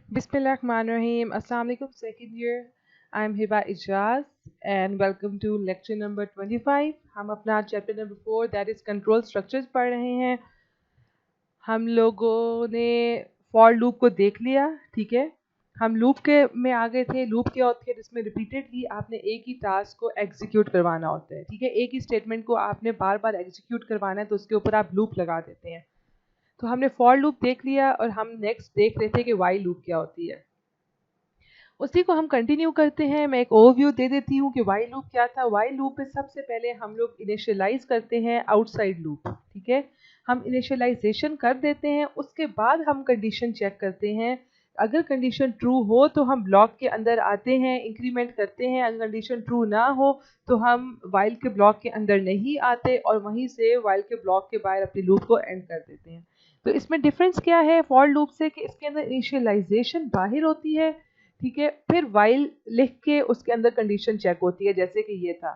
Bismillahirrahmanirrahim. Assalamu alaikum. Second year. I'm Hiba Ijaz and welcome to lecture number 25. हम अपना chapter number 4 that is control structures पढ़ रहे हैं. हम लोगों ने for loop को देख लिया, ठीक है. हम loop के में आ गए थे. loop क्या होती है जिसमें repeatedly आपने एक ही task को execute करवाना होता है, ठीक है. एक ही statement को आपने बार बार execute करवाना है तो उसके ऊपर आप loop लगा देते हैं. तो हमने for loop देख लिया और हम next देख रहे थे कि while loop क्या होती है. उसी को हम कंटिन्यू करते हैं. मैं एक ओवरव्यू दे देती हूँ कि वाइल लूप क्या था. वाइल लूप में सबसे पहले हम लोग इनिशियलाइज करते हैं आउटसाइड लूप, ठीक है. हम इनिशियलाइजेशन कर देते हैं, उसके बाद हम कंडीशन चेक करते हैं. अगर कंडीशन ट्रू हो तो हम ब्लॉक के अंदर आते हैं, इंक्रीमेंट करते हैं. अगर कंडीशन ट्रू ना हो तो हम वाइल के ब्लॉक के अंदर नहीं आते और वहीं से वाइल के ब्लॉक के बाहर अपनी लूप को एंड कर देते हैं. तो इसमें डिफरेंस क्या है फॉर लूप से कि इसके अंदर इनिशियलाइजेशन बाहर होती है, ठीक है. फिर वाइल लिख के उसके अंदर कंडीशन चेक होती है, जैसे कि ये था.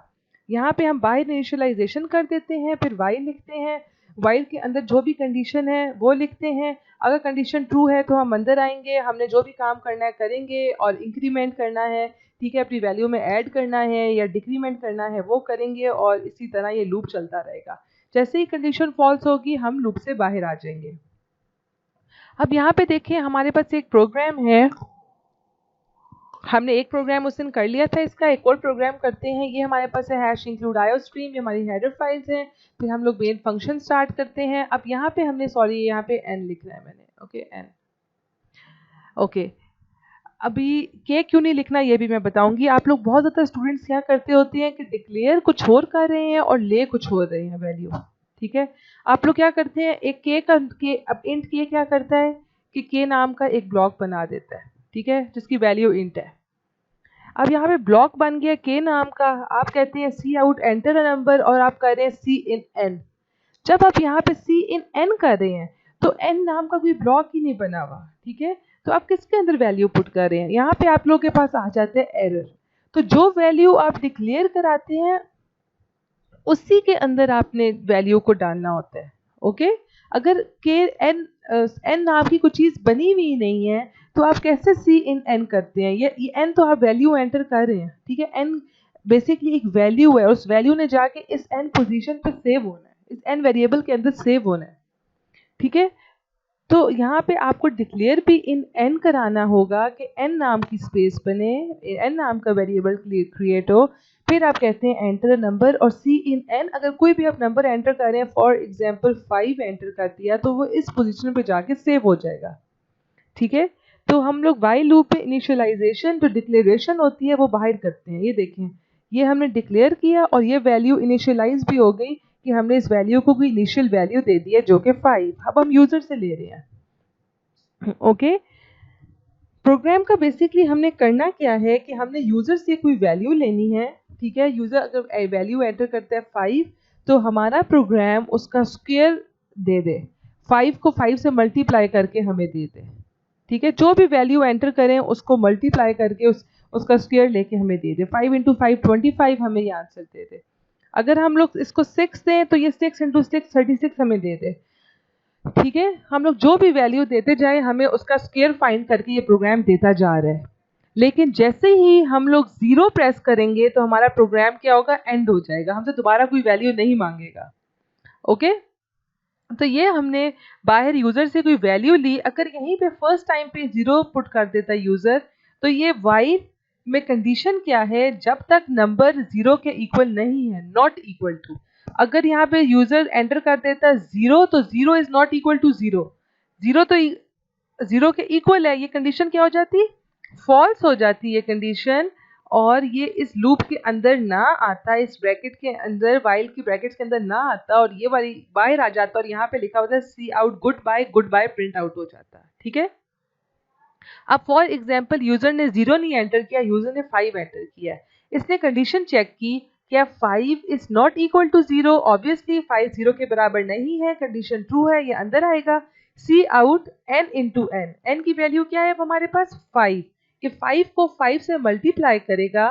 यहाँ पे हम बाहर इनिशियलाइजेशन कर देते हैं, फिर वाइल लिखते हैं. वाइल के अंदर जो भी कंडीशन है वो लिखते हैं. अगर कंडीशन ट्रू है तो हम अंदर आएंगे, हमने जो भी काम करना है करेंगे और इंक्रीमेंट करना है, ठीक है, अपनी वैल्यू में ऐड करना है या डिक्रीमेंट करना है वो करेंगे और इसी तरह ये लूप चलता रहेगा. जैसे ही कंडीशन फॉल्स होगी हम लूप से बाहर आ जाएंगे. अब यहाँ पे देखें हमारे पास एक प्रोग्राम है. हमने एक प्रोग्राम उस दिन कर लिया था, इसका एक और प्रोग्राम करते हैं. ये हमारे पास है हैश इंक्लूड आयो स्ट्रीम, ये हमारी हेडर फाइल्स हैं. फिर हम लोग मेन फंक्शन स्टार्ट करते हैं. अब यहाँ पे हमने यहाँ पे एन लिखना है मैंने, ओके एन, ओके. अभी के क्यों नहीं लिखना ये भी मैं बताऊंगी. आप लोग बहुत ज़्यादा स्टूडेंट्स क्या करते होते हैं कि डिक्लेयर कुछ और कर रहे हैं और ले कुछ और रहे हैं वैल्यू, ठीक है. आप लोग क्या करते हैं, एक के का के, अब इंट के क्या करता है कि के नाम का एक ब्लॉक बना देता है, ठीक है, जिसकी वैल्यू इंट है. अब यहाँ पे ब्लॉक बन गया के नाम का. आप कहते हैं सी आउट एंटर अ नंबर और आप कर रहे हैं सी इन एन. जब आप यहाँ पे सी इन एन कर रहे हैं तो एन नाम का कोई ब्लॉक ही नहीं बना हुआ, ठीक है. तो आप किसके अंदर वैल्यू पुट कर रहे हैं. यहाँ पे आप लोगों के पास आ जाते हैं एरर. तो जो वैल्यू आप डिक्लेयर कराते हैं उसी के अंदर आपने वैल्यू को डालना होता है, ओके. अगर के एन एन नाम की कोई चीज़ बनी हुई नहीं है तो आप कैसे सी इन एन करते हैं. ये एन तो आप वैल्यू एंटर कर रहे हैं, ठीक है. एन बेसिकली एक वैल्यू है, उस वैल्यू ने जाके इस एन पोजीशन पे सेव होना है, इस एन वेरिएबल के अंदर सेव होना है, ठीक है. तो यहाँ पे आपको डिक्लेयर भी इन एन कराना होगा कि एन नाम की स्पेस बने, एन नाम का वेरिएबल क्रिएट हो. फिर आप कहते हैं एंटर नंबर और सी इन एन. अगर कोई भी आप नंबर एंटर कर रहे हैं, फॉर एग्जांपल 5 एंटर कर दिया तो वो इस पोजीशन पे जाके सेव हो जाएगा, ठीक है. तो हम लोग वाइल लूप पे इनिशियलाइजेशन जो डिक्लेरेशन होती है वो बाहर करते हैं. ये देखें, ये हमने डिक्लेयर किया और ये वैल्यू इनिशियलाइज भी हो गई कि हमने इस वैल्यू को कोई इनिशियल वैल्यू दे दी है जो कि 5. अब हम यूजर से ले रहे हैं, ओके. प्रोग्राम का बेसिकली हमने करना क्या है कि हमने यूजर से कोई वैल्यू लेनी है, ठीक है. यूजर अगर वैल्यू एंटर करता है 5 तो हमारा प्रोग्राम उसका स्क्वायर दे दे, 5 को 5 से मल्टीप्लाई करके हमें दे दे, ठीक है. जो भी वैल्यू एंटर करें उसको मल्टीप्लाई करके उसका स्क्वायर लेके हमें दे दे. 5 इंटू 5 25 हमें ये आंसर दे दे. अगर हम लोग इसको 6 दें तो ये 6 इंटू 6 36 हमें दे दे, ठीक है. हम लोग जो भी वैल्यू देते जाए हमें उसका स्क्वायर फाइंड करके ये प्रोग्राम देता जा रहा है. लेकिन जैसे ही हम लोग 0 प्रेस करेंगे तो हमारा प्रोग्राम क्या होगा, एंड हो जाएगा, हमसे दोबारा कोई वैल्यू नहीं मांगेगा, ओके. तो ये हमने बाहर यूजर से कोई वैल्यू ली. अगर यहीं पे फर्स्ट टाइम पे 0 पुट कर देता यूजर तो ये वाइल में कंडीशन क्या है, जब तक नंबर 0 के इक्वल नहीं है, नॉट इक्वल टू. अगर यहाँ पे यूजर एंटर कर देता 0 तो 0 इज नॉट इक्वल टू 0, 0 तो 0 के इक्वल है, ये कंडीशन क्या हो जाती, फॉल्स हो जाती है कंडीशन. और ये इस लूप के अंदर ना आता, इस ब्रैकेट के अंदर, वाइल की ब्रैकेट्स के अंदर ना आता और ये वाली बाहर आ जाता और यहाँ पे लिखा होता है C out good bye print out हो जाता, ठीक है. अब फॉर एग्जांपल यूजर ने 0 नहीं एंटर किया, यूजर ने 5 एंटर किया. इसने कंडीशन चेक की, क्या 5 is not equal to 0. Obviously 5 0 के बराबर नहीं है, कंडीशन ट्रू है, ये अंदर आएगा. C out N into N, N की वैल्यू क्या है हमारे पास 5, कि 5 को 5 से मल्टीप्लाई करेगा,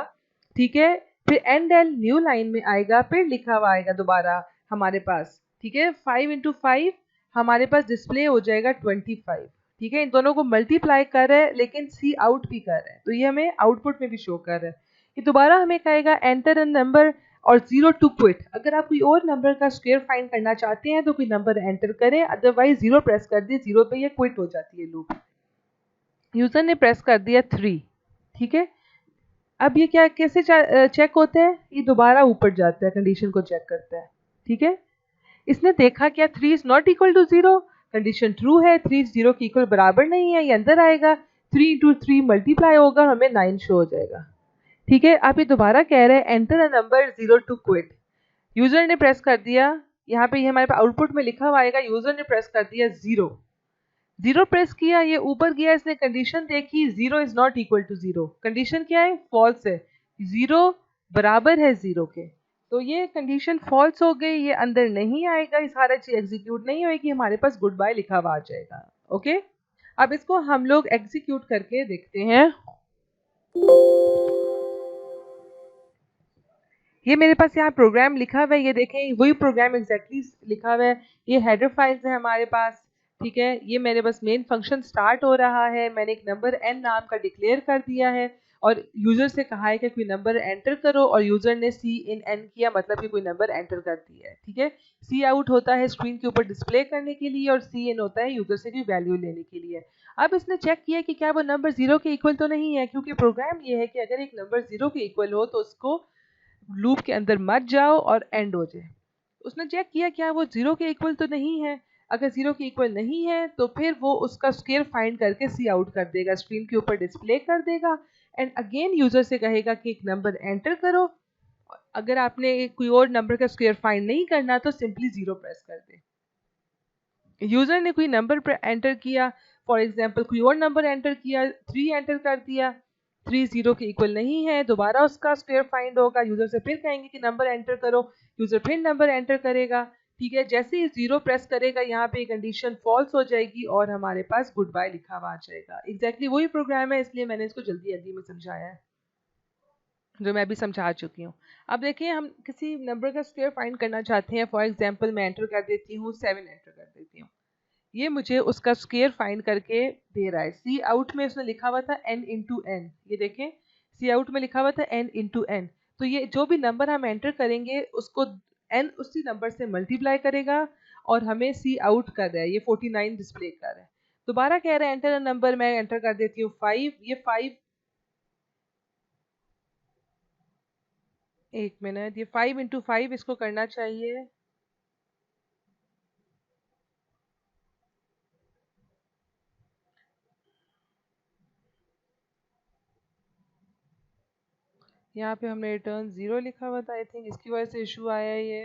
ठीक है. फिर एंड एल न्यू लाइन में आएगा, फिर लिखा हुआ आएगा दोबारा हमारे पास, ठीक है. 5 इंटू 5 हमारे पास डिस्प्ले हो जाएगा 25, ठीक है, इन दोनों को मल्टीप्लाई कर रहा है लेकिन सी आउट भी कर रहा है, तो ये हमें आउटपुट में भी शो कर रहा है। ये दोबारा हमें कहेगा एंटर अ नंबर और 0 टू क्विट। अगर आप कोई और नंबर का स्क्वायर फाइंड करना चाहते हैं तो कोई नंबर एंटर करें, अदरवाइज 0 प्रेस कर दिए, 0 पे ये क्विट हो जाती है लूप। यूजर ने प्रेस कर दिया 3, ठीक है। अब ये क्या कैसे चेक होता है, ये दोबारा ऊपर जाता है, कंडीशन को चेक करता है, ठीक है। इसने देखा क्या 3 is not equal to 0, condition true है, 3 0 के इक्वल बराबर नहीं है, ये अंदर आएगा, 3 इंटू 3 मल्टीप्लाई होगा और हमें 9 शो हो जाएगा, ठीक है। अब ये दोबारा कह रहे हैं enter a number 0 to quit. User ने प्रेस कर दिया, यहाँ पे ये हमारे पास आउटपुट में लिखा हुआ आएगा, यूजर ने प्रेस कर दिया 0, 0 प्रेस किया, ये ऊपर गया, इसने कंडीशन देखी 0 is not equal to 0, condition क्या है, फॉल्स है, 0 बराबर है 0 के, तो ये कंडीशन फॉल्स हो गई, ये अंदर नहीं आएगा, ये सारा चीज एग्जीक्यूट नहीं होगी, हमारे पास गुड बाय लिखा हुआ आ जाएगा। ओके, अब इसको हम लोग एग्जीक्यूट करके देखते हैं। ये मेरे पास यहाँ प्रोग्राम लिखा हुआ है, ये देखें वही प्रोग्राम एग्जैक्टली लिखा हुआ है, ये हेडर फाइल्स है हमारे पास, ठीक है। ये मेरे पास मेन फंक्शन स्टार्ट हो रहा है, मैंने एक नंबर n नाम का डिक्लेयर कर दिया है और यूजर से कहा है कि कोई नंबर एंटर करो, और यूजर ने सी इन n किया, मतलब कि कोई नंबर एंटर कर दिया है, ठीक है। सी आउट होता है स्क्रीन के ऊपर डिस्प्ले करने के लिए और सी इन होता है यूजर से कोई वैल्यू लेने के लिए। अब इसने चेक किया कि क्या वो नंबर 0 के इक्वल तो नहीं है, क्योंकि प्रोग्राम ये है कि अगर एक नंबर 0 के इक्वल हो तो उसको लूप के अंदर मत जाओ और एंड हो जाए। उसने चेक किया क्या वो 0 के इक्वल तो नहीं है, अगर 0 के इक्वल नहीं है तो फिर वो उसका स्क्वायर फाइंड करके सी आउट कर देगा, स्क्रीन के ऊपर डिस्प्ले कर देगा, एंड अगेन यूजर से कहेगा कि एक नंबर एंटर करो। अगर आपने कोई और नंबर का स्क्वायर फाइंड नहीं करना तो सिंपली 0 प्रेस कर दे। यूजर ने कोई नंबर एंटर किया, फॉर एग्जांपल कोई और नंबर एंटर किया, 3 एंटर कर दिया, 3 0 के इक्वल नहीं है, दोबारा उसका स्क्वायर फाइंड होगा, यूजर से फिर कहेंगे कि नंबर एंटर करो, यूजर फिर नंबर एंटर करेगा, ठीक है। जैसे ही 0 प्रेस करेगा यहाँ पे कंडीशन फॉल्स हो जाएगी और हमारे पास गुड बाय लिखा हुआ आ जाएगा। एग्जैक्टली वही प्रोग्राम है, इसलिए मैंने इसको जल्दी जल्दी में समझाया है, जो मैं अभी समझा चुकी हूँ। अब देखिए हम किसी नंबर का स्क्वायर फाइंड करना चाहते हैं, फॉर एग्जाम्पल मैं एंटर कर देती हूँ 7 एंटर कर देती हूँ, ये मुझे उसका स्क्वायर फाइंड करके दे रहा है। सी आउट में उसने लिखा हुआ था n इंटू एन, ये देखें सी आउट में लिखा हुआ था n इंटू एन, तो ये जो भी नंबर हम एंटर करेंगे उसको n उसी नंबर से मल्टीप्लाई करेगा और हमें सी आउट कर रहा है, ये 49 डिस्प्ले कर रहा है। दोबारा कह रहा है एंटर अ नंबर, मैं एंटर कर देती हूँ 5, ये 5, एक मिनट, ये 5 इंटू 5 इसको करना चाहिए, यहाँ पे हमने रिटर्न 0 लिखा हुआ था, आई थिंक इसकी वजह से इशू आया है ये।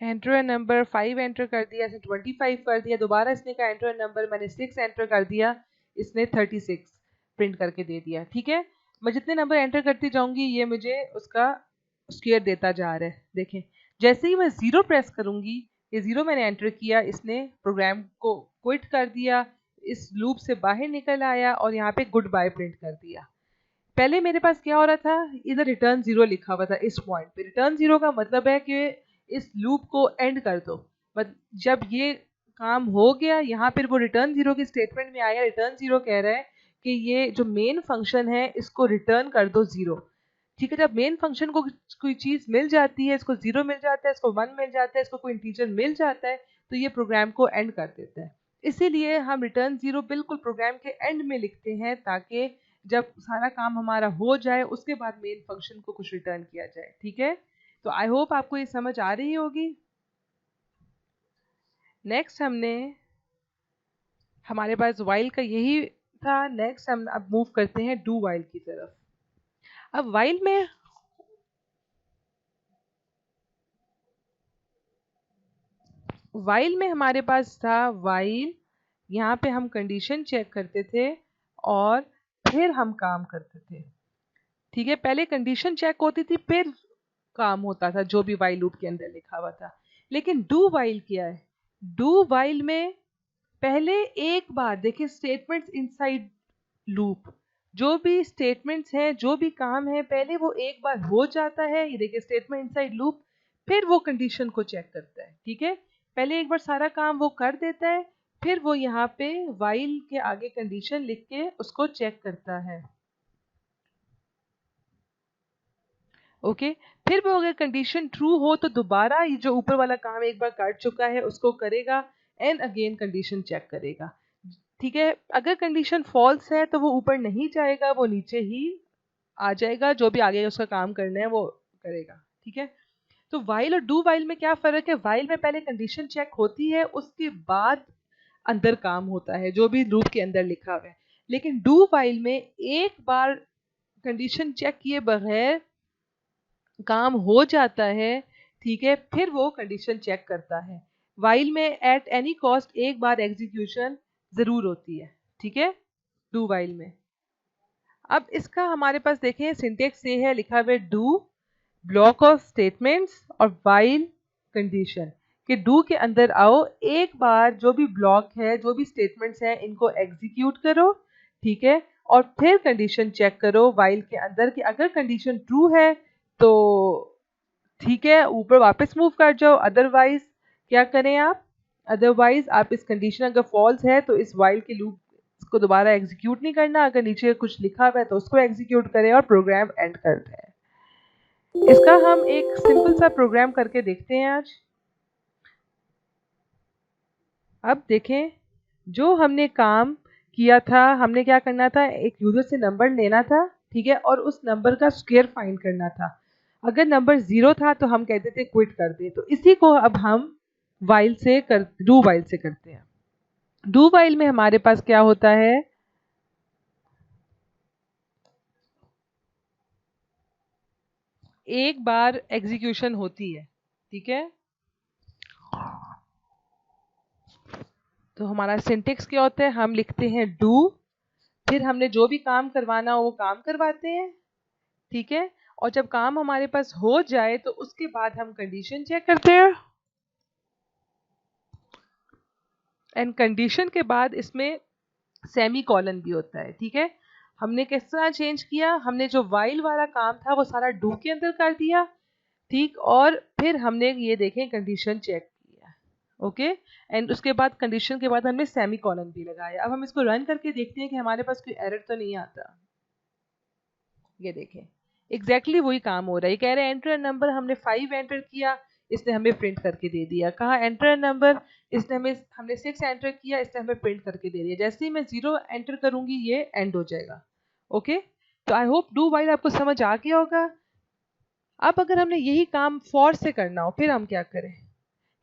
एंटर नंबर 5 एंटर कर दिया, इसने 25 कर दिया, दोबारा इसने कहा एंटर नंबर, मैंने 6 एंटर कर दिया, इसने 36 प्रिंट करके दे दिया, ठीक है। मैं जितने नंबर एंटर करती जाऊंगी ये मुझे उसका स्क्वायर देता जा रहा है। देखें जैसे ही मैं 0 प्रेस करूंगी, ये 0 मैंने एंटर किया, इसने प्रोग्राम को क्विट कर दिया, इस लूप से बाहर निकल आया और यहाँ पे गुड बाय प्रिंट कर दिया। पहले मेरे पास क्या हो रहा था, इधर रिटर्न 0 लिखा हुआ था, इस पॉइंट पे रिटर्न 0 का मतलब है कि इस लूप को एंड कर दो, बट जब ये काम हो गया यहाँ पर वो रिटर्न 0 की स्टेटमेंट में आया, रिटर्न 0 कह रहा है कि ये जो मेन फंक्शन है इसको रिटर्न कर दो 0, ठीक है। जब मेन फंक्शन को कोई चीज़ मिल जाती है, इसको 0 मिल जाता है, इसको 1 मिल जाता है, इसको कोई इंटीजर मिल जाता है, तो ये प्रोग्राम को एंड कर देता है। इसीलिए हम रिटर्न 0 बिल्कुल प्रोग्राम के एंड में लिखते हैं, ताकि जब सारा काम हमारा हो जाए उसके बाद मेन फंक्शन को कुछ रिटर्न किया जाए, ठीक है। तो आई होप आपको ये समझ आ रही होगी। नेक्स्ट हमारे पास वाइल का यही था, नेक्स्ट हम अब मूव करते हैं डू वाइल की तरफ। अब वाइल में हमारे पास था वाइल, यहाँ पे हम कंडीशन चेक करते थे और फिर हम काम करते थे, ठीक है। पहले कंडीशन चेक होती थी फिर काम होता था जो भी वाइल लूप के अंदर लिखा हुआ था। लेकिन डू वाइल क्या है, डू वाइल में पहले एक बार देखिए स्टेटमेंट्स इनसाइड लूप, जो भी स्टेटमेंट्स हैं, जो भी काम है, पहले वो एक बार हो जाता है, ये देखिए स्टेटमेंट इनसाइड लूप, फिर वो कंडीशन को चेक करता है, ठीक है। पहले एक बार सारा काम वो कर देता है, फिर वो यहाँ पे while के आगे कंडीशन लिख के उसको चेक करता है, ओके। फिर वो अगर कंडीशन ट्रू हो तो दोबारा ये जो ऊपर वाला काम एक बार कर चुका है उसको करेगा एंड अगेन कंडीशन चेक करेगा, ठीक है। अगर कंडीशन फॉल्स है तो वो ऊपर नहीं जाएगा, वो नीचे ही आ जाएगा, जो भी आगे उसका काम करना है वो करेगा, ठीक है। तो वाइल और डू वाइल में क्या फर्क है? वाइल में पहले कंडीशन चेक होती है, उसके बाद अंदर काम होता है जो भी लूप के अंदर लिखा हुआ है। लेकिन डू वाइल में एक बार कंडीशन चेक किए बगैर काम हो जाता है, ठीक है, फिर वो कंडीशन चेक करता है। वाइल में एट एनी कॉस्ट एक बार एग्जीक्यूशन जरूर होती है, ठीक है, डू वाइल में। अब इसका हमारे पास देखें सिंटेक्स ये है, लिखा हुआ है डू ब्लॉक ऑफ स्टेटमेंट्स और वाइल कंडीशन, कि डू के अंदर आओ, एक बार जो भी ब्लॉक है, जो भी स्टेटमेंट्स हैं, इनको एग्जीक्यूट करो, ठीक है, और फिर कंडीशन चेक करो वाइल के अंदर कि अगर कंडीशन ट्रू है तो ठीक है, ऊपर वापस मूव कर जाओ, अदरवाइज क्या करें आप, अदरवाइज आप इस कंडीशन अगर फॉल्स है तो इस वाइल के लूप को दोबारा एग्जीक्यूट नहीं करना, अगर नीचे कुछ लिखा हुआ है तो उसको एग्जीक्यूट करें और प्रोग्राम एंड करते हैं। इसका हम एक सिंपल सा प्रोग्राम करके देखते हैं आज। अब देखें, जो हमने काम किया था, हमने क्या करना था, एक यूजर से नंबर लेना था, ठीक है, और उस नंबर का स्क्वायर फाइंड करना था। अगर नंबर 0 था तो हम कहते थे क्विट कर दे। तो इसी को अब हम डू वाइल से करते हैं। डू वाइल में हमारे पास क्या होता है, एक बार एग्जीक्यूशन होती है, ठीक है। तो हमारा सिंटेक्स क्या होता है, हम लिखते हैं डू, फिर हमने जो भी काम करवाना हो वो काम करवाते हैं, ठीक है, और जब काम हमारे पास हो जाए तो उसके बाद हम कंडीशन चेक करते हैं, एंड कंडीशन के बाद इसमें सेमी कॉलन भी होता है, ठीक है। हमने किस तरह चेंज किया, हमने जो वाइल वाला काम था वो सारा डू के अंदर कर दिया, ठीक, और फिर हमने ये देखें कंडीशन चेक किया, ओके, एंड उसके बाद कंडीशन के बाद हमने सेमी कॉलन भी लगाया। अब हम इसको रन करके देखते हैं कि हमारे पास कोई एरर तो नहीं आता। ये देखें एग्जैक्टली वही काम हो रहा है, ये कह रहे हैं एंटर नंबर, हमने 5 एंटर किया, इसने हमें प्रिंट करके दे दिया। कहा एंटर नंबर, इसने हमने 6 एंटर किया, इसने हमें प्रिंट करके दे दिया। जैसे ही मैं 0 एंटर करूंगी ये एंड हो जाएगा, ओके। तो आई होप डू वाइल आपको समझ आ गया होगा। अब अगर हमने यही काम फॉर से करना हो फिर हम क्या करें,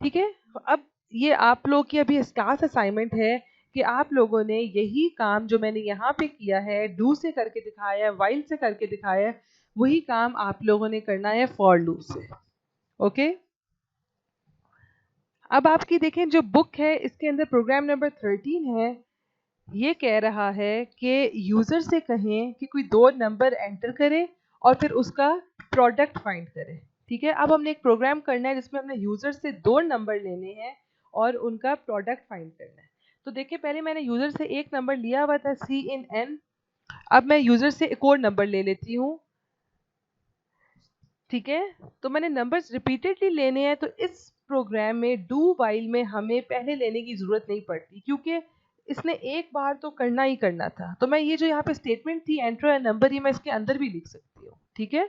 ठीक है। अब ये आप लोग की अभी क्लास असाइनमेंट है कि आप लोगों ने यही काम जो मैंने यहाँ पे किया है, डू से करके दिखाया है, वाइल से करके दिखाया है, वही काम आप लोगों ने करना है फॉर लूप से, ओके। अब आपकी देखें जो बुक है इसके अंदर प्रोग्राम नंबर 13 है, ये कह रहा है कि यूजर से कहें कि कोई 2 नंबर एंटर करे और फिर उसका प्रोडक्ट फाइंड करे, ठीक है। अब हमने एक प्रोग्राम करना है जिसमें हमने यूजर से 2 नंबर लेने हैं और उनका प्रोडक्ट फाइंड करना है। तो देखिए पहले मैंने यूजर से एक नंबर लिया हुआ था सी इन एन, अब मैं यूजर से एक और नंबर ले लेती हूँ, ठीक है। तो मैंने नंबर्स रिपीटेडली लेने हैं, तो इस प्रोग्राम में डू वाइल में हमें पहले लेने की जरूरत नहीं पड़ती क्योंकि इसने एक बार तो करना ही करना था। तो मैं ये जो यहाँ पे स्टेटमेंट थी एंटर अ नंबर, ये मैं इसके अंदर भी लिख सकती हूँ, ठीक है,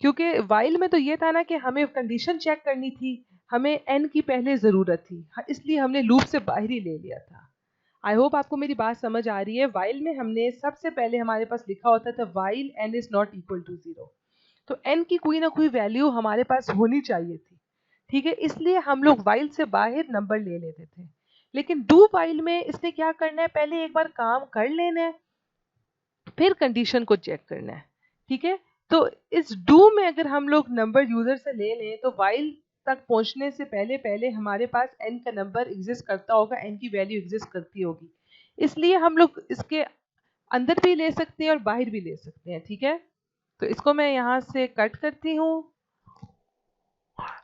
क्योंकि वाइल में तो ये था ना कि हमें कंडीशन चेक करनी थी, हमें एन की पहले ज़रूरत थी, इसलिए हमने लूप से बाहर ही ले लिया था। आई होप आपको मेरी बात समझ आ रही है। वाइल में हमने सबसे पहले हमारे पास लिखा होता था while n is not equal to 0, तो एन की कोई ना कोई वैल्यू हमारे पास होनी चाहिए थी, ठीक है, इसलिए हम लोग वाइल से बाहर नंबर ले लेते थे। लेकिन डू वाइल में इसने क्या करना है, पहले एक बार काम कर लेना है, फिर कंडीशन को चेक करना है, ठीक है। तो इस डू में अगर हम लोग नंबर यूजर से ले लें तो वाइल तक पहुंचने से पहले पहले हमारे पास एन का नंबर एग्जिस्ट करता होगा, एन की वैल्यू एग्जिस्ट करती होगी, इसलिए हम लोग इसके अंदर भी ले सकते हैं और बाहर भी ले सकते हैं, ठीक है। तो इसको मैं यहाँ से कट करती हूँ।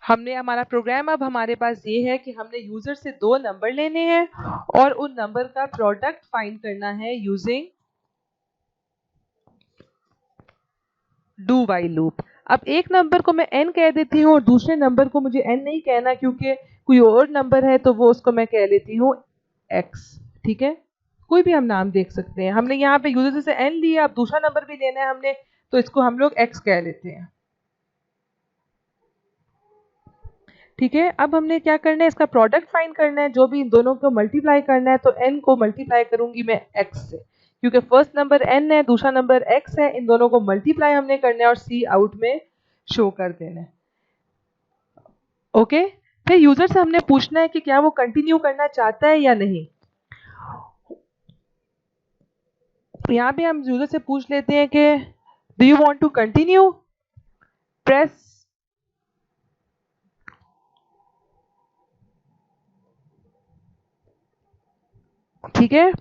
हमने हमारा प्रोग्राम अब हमारे पास ये है कि हमने यूजर से 2 नंबर लेने हैं और उन नंबर का प्रोडक्ट फाइंड करना है यूजिंग डू वाइल लूप। अब एक नंबर को मैं n कह देती हूँ और दूसरे नंबर को मुझे n नहीं कहना, क्योंकि कोई और नंबर है तो वो उसको मैं कह लेती हूँ x। ठीक है, कोई भी हम नाम देख सकते हैं। हमने यहाँ पे यूजर से n लिया, अब दूसरा नंबर भी लेना है हमने, तो इसको हम लोग x कह लेते हैं। ठीक है, अब हमने क्या करना है, इसका प्रोडक्ट फाइंड करना है, जो भी इन दोनों को मल्टीप्लाई करना है। तो n को मल्टीप्लाई करूंगी मैं x से, क्योंकि फर्स्ट नंबर n है, दूसरा नंबर x है, इन दोनों को मल्टीप्लाई हमने करना है और c आउट में शो कर देना है। ओके, फिर यूजर से हमने पूछना है कि क्या वो कंटिन्यू करना चाहता है या नहीं। यहाँ पे हम यूजर से पूछ लेते हैं कि do you want to continue, press. ठीक है,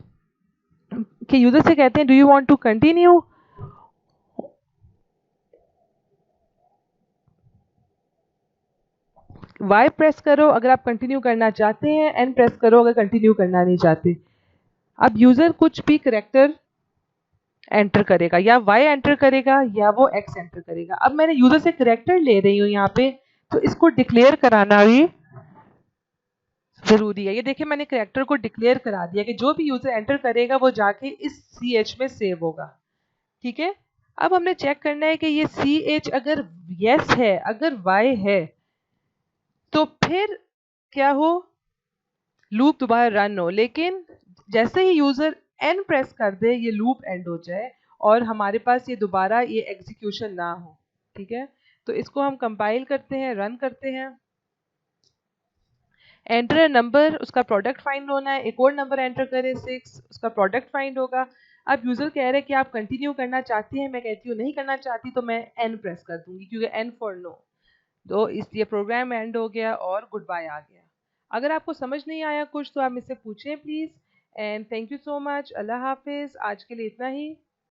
कि यूजर से कहते हैं do you want to continue, Y press करो अगर आप कंटिन्यू करना चाहते हैं, N प्रेस करो अगर कंटिन्यू करना नहीं चाहते। अब यूजर कुछ भी करेक्टर एंटर करेगा, या Y एंटर करेगा या वो X एंटर करेगा। अब मैंने यूजर से करेक्टर ले रही हूँ यहाँ पे, तो इसको डिक्लेयर कराना भी जरूरी है। ये देखिए मैंने करेक्टर को डिक्लेयर करा दिया कि जो भी यूजर एंटर करेगा वो जाके इस CH में सेव होगा। ठीक है, अब हमने चेक करना है कि ये CH अगर यस है, अगर Y है, तो फिर क्या हो, लूप दोबारा रन हो। लेकिन जैसे ही यूजर n प्रेस कर दे ये लूप एंड हो जाए और हमारे पास ये दोबारा ये एग्जीक्यूशन ना हो। ठीक है, तो इसको हम कंपाइल करते हैं, रन करते हैं। एंटर नंबर, उसका प्रोडक्ट फाइंड होना है, एक और नंबर एंटर करें 6, उसका प्रोडक्ट फाइंड होगा। अब यूजर कह रहे हैं कि आप कंटिन्यू करना चाहती हैं, मैं कहती हूँ नहीं करना चाहती, तो मैं n प्रेस कर दूंगी क्योंकि n फॉर नो। तो इसलिए प्रोग्राम एंड हो गया और गुड बाय आ गया। अगर आपको समझ नहीं आया कुछ तो आप मुझसे पूछें please. And thank you so much. अल्लाह हाफिज़, आज के लिए इतना ही।